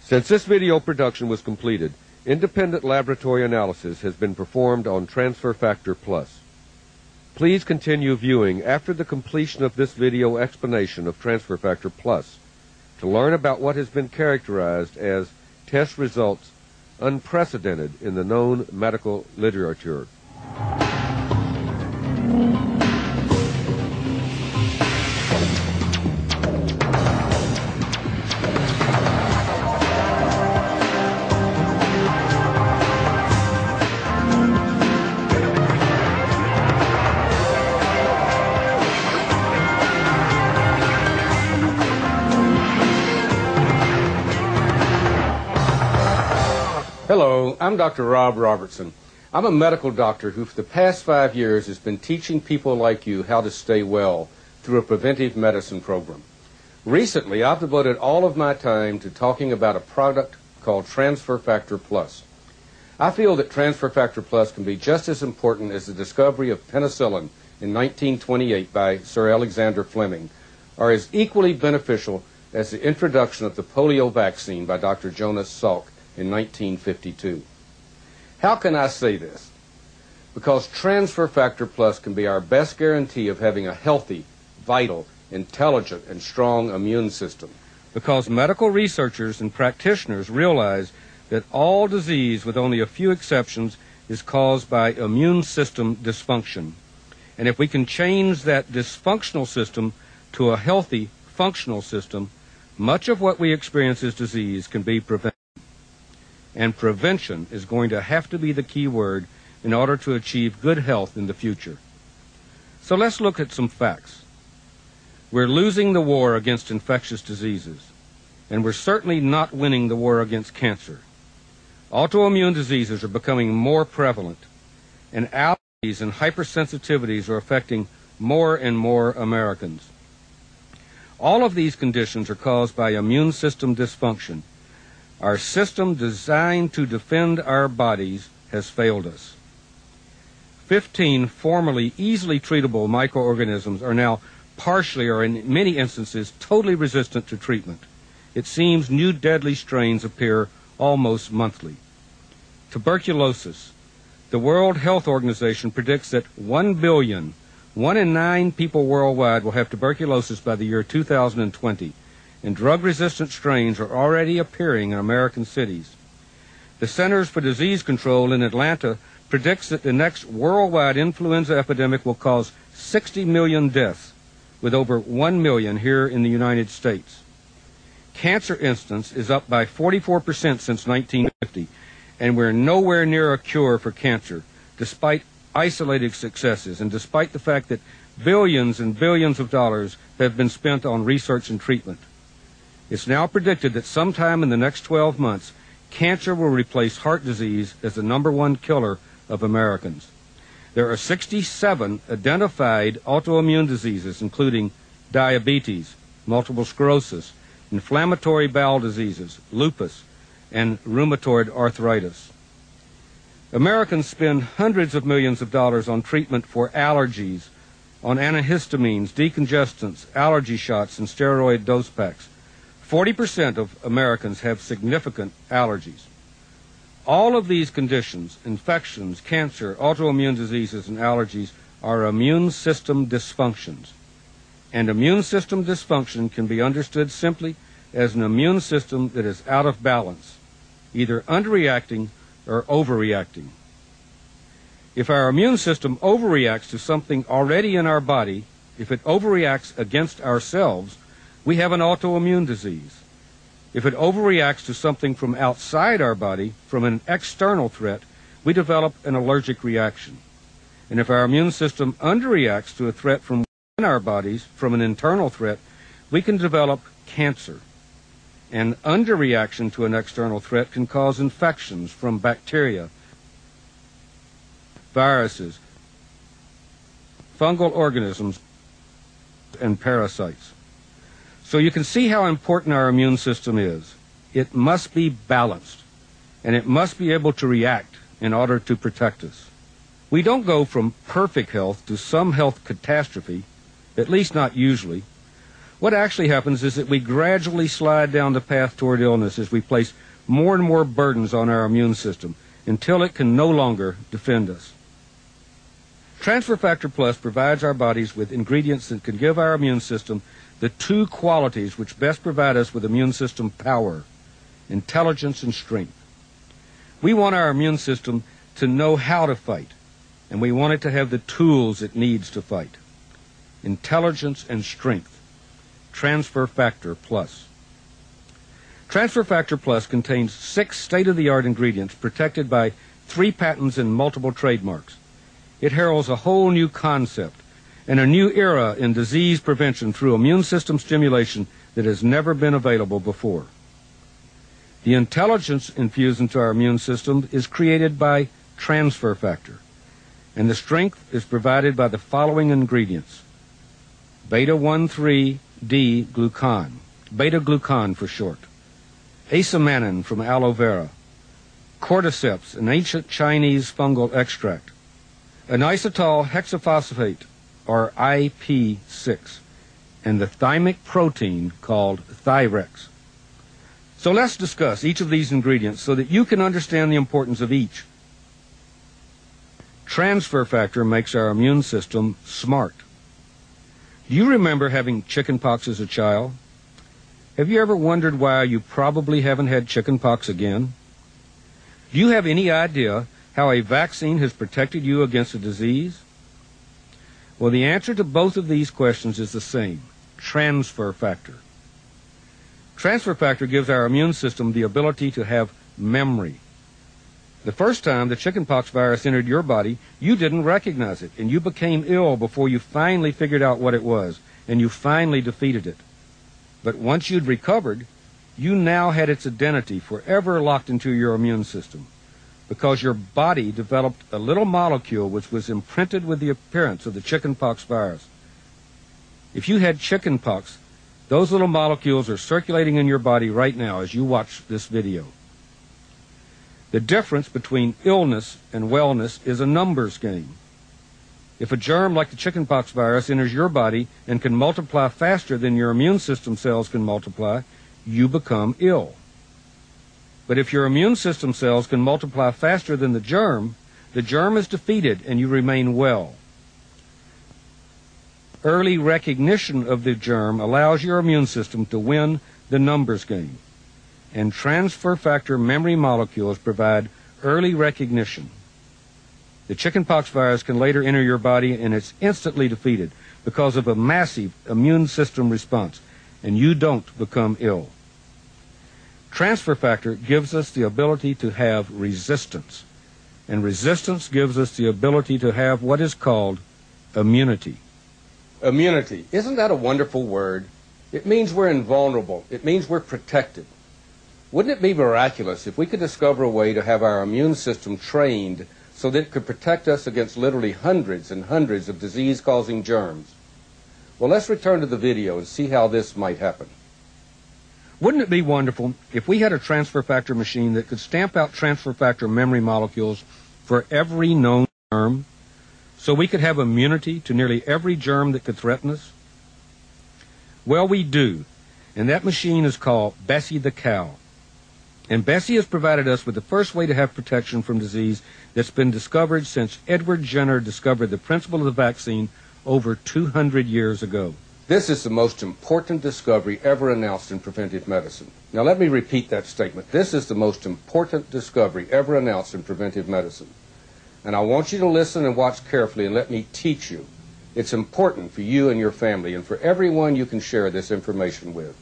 Since this video production was completed, independent laboratory analysis has been performed on Transfer Factor Plus. Please continue viewing after the completion of this video explanation of Transfer Factor Plus to learn about what has been characterized as test results unprecedented in the known medical literature. Hello, I'm Dr. Rob Robertson. I'm a medical doctor who for the past 5 years has been teaching people like you how to stay well through a preventive medicine program. Recently, I've devoted all of my time to talking about a product called Transfer Factor Plus. I feel that Transfer Factor Plus can be just as important as the discovery of penicillin in 1928 by Sir Alexander Fleming, or as equally beneficial as the introduction of the polio vaccine by Dr. Jonas Salk in 1952. How can I say this? Because Transfer Factor Plus can be our best guarantee of having a healthy, vital, intelligent, and strong immune system. Because medical researchers and practitioners realize that all disease, with only a few exceptions, is caused by immune system dysfunction. And if we can change that dysfunctional system to a healthy, functional system, much of what we experience as disease can be prevented. And prevention is going to have to be the key word in order to achieve good health in the future. So let's look at some facts. We're losing the war against infectious diseases, and we're certainly not winning the war against cancer. Autoimmune diseases are becoming more prevalent, and allergies and hypersensitivities are affecting more and more Americans. All of these conditions are caused by immune system dysfunction. Our system designed to defend our bodies has failed us. 15 formerly easily treatable microorganisms are now partially or in many instances totally resistant to treatment. It seems new deadly strains appear almost monthly. Tuberculosis. The World Health Organization predicts that 1 billion, 1 in 9 people worldwide will have tuberculosis by the year 2020. And drug-resistant strains are already appearing in American cities. The Centers for Disease Control in Atlanta predicts that the next worldwide influenza epidemic will cause 60 million deaths, with over 1 million here in the United States. Cancer incidence is up by 44% since 1950, and we're nowhere near a cure for cancer, despite isolated successes and despite the fact that billions and billions of dollars have been spent on research and treatment. It's now predicted that sometime in the next 12 months, cancer will replace heart disease as the #1 killer of Americans. There are 67 identified autoimmune diseases, including diabetes, multiple sclerosis, inflammatory bowel diseases, lupus, and rheumatoid arthritis. Americans spend hundreds of millions of dollars on treatment for allergies, on antihistamines, decongestants, allergy shots, and steroid dose packs. 40% of Americans have significant allergies. All of these conditions, infections, cancer, autoimmune diseases, and allergies, are immune system dysfunctions. And immune system dysfunction can be understood simply as an immune system that is out of balance, either underreacting or overreacting. If our immune system overreacts to something already in our body, if it overreacts against ourselves, we have an autoimmune disease. If it overreacts to something from outside our body, from an external threat, we develop an allergic reaction. And if our immune system underreacts to a threat from within our bodies, from an internal threat, we can develop cancer. And underreaction to an external threat can cause infections from bacteria, viruses, fungal organisms, and parasites. So you can see how important our immune system is. It must be balanced, and it must be able to react in order to protect us. We don't go from perfect health to some health catastrophe, at least not usually. What actually happens is that we gradually slide down the path toward illness as we place more and more burdens on our immune system until it can no longer defend us. Transfer Factor Plus provides our bodies with ingredients that can give our immune system the two qualities which best provide us with immune system power: intelligence and strength. We want our immune system to know how to fight, and we want it to have the tools it needs to fight. Intelligence and strength. Transfer Factor Plus. Transfer Factor Plus contains 6 state-of-the-art ingredients protected by 3 patents and multiple trademarks. It heralds a whole new concept and a new era in disease prevention through immune system stimulation that has never been available before. The intelligence infused into our immune system is created by transfer factor, and the strength is provided by the following ingredients: beta-1,3-D-glucan, beta-glucan for short, asamannin from aloe vera, cordyceps, an ancient Chinese fungal extract, inositol hexaphosphate, or IP6, and the thymic protein called Thyrex. So let's discuss each of these ingredients so that you can understand the importance of each. Transfer factor makes our immune system smart. Do you remember having chickenpox as a child? Have you ever wondered why you probably haven't had chickenpox again? Do you have any idea how a vaccine has protected you against a disease? Well, the answer to both of these questions is the same: transfer factor. Transfer factor gives our immune system the ability to have memory. The first time the chickenpox virus entered your body, you didn't recognize it, and you became ill before you finally figured out what it was, and you finally defeated it. But once you'd recovered, you now had its identity forever locked into your immune system, because your body developed a little molecule which was imprinted with the appearance of the chickenpox virus. If you had chickenpox, those little molecules are circulating in your body right now as you watch this video. The difference between illness and wellness is a numbers game. If a germ like the chickenpox virus enters your body and can multiply faster than your immune system cells can multiply, you become ill. But if your immune system cells can multiply faster than the germ is defeated and you remain well. Early recognition of the germ allows your immune system to win the numbers game, and transfer factor memory molecules provide early recognition. The chickenpox virus can later enter your body and it's instantly defeated because of a massive immune system response, and you don't become ill. Transfer factor gives us the ability to have resistance, and resistance gives us the ability to have what is called immunity. Immunity. Isn't that a wonderful word? It means we're invulnerable. It means we're protected. Wouldn't it be miraculous if we could discover a way to have our immune system trained so that it could protect us against literally hundreds and hundreds of disease-causing germs? Well, let's return to the video and see how this might happen. Wouldn't it be wonderful if we had a transfer factor machine that could stamp out transfer factor memory molecules for every known germ, so we could have immunity to nearly every germ that could threaten us? Well, we do, and that machine is called Bessie the cow. And Bessie has provided us with the first way to have protection from disease that's been discovered since Edward Jenner discovered the principle of the vaccine over 200 years ago. This is the most important discovery ever announced in preventive medicine. Now let me repeat that statement. This is the most important discovery ever announced in preventive medicine. And I want you to listen and watch carefully and let me teach you. It's important for you and your family and for everyone you can share this information with.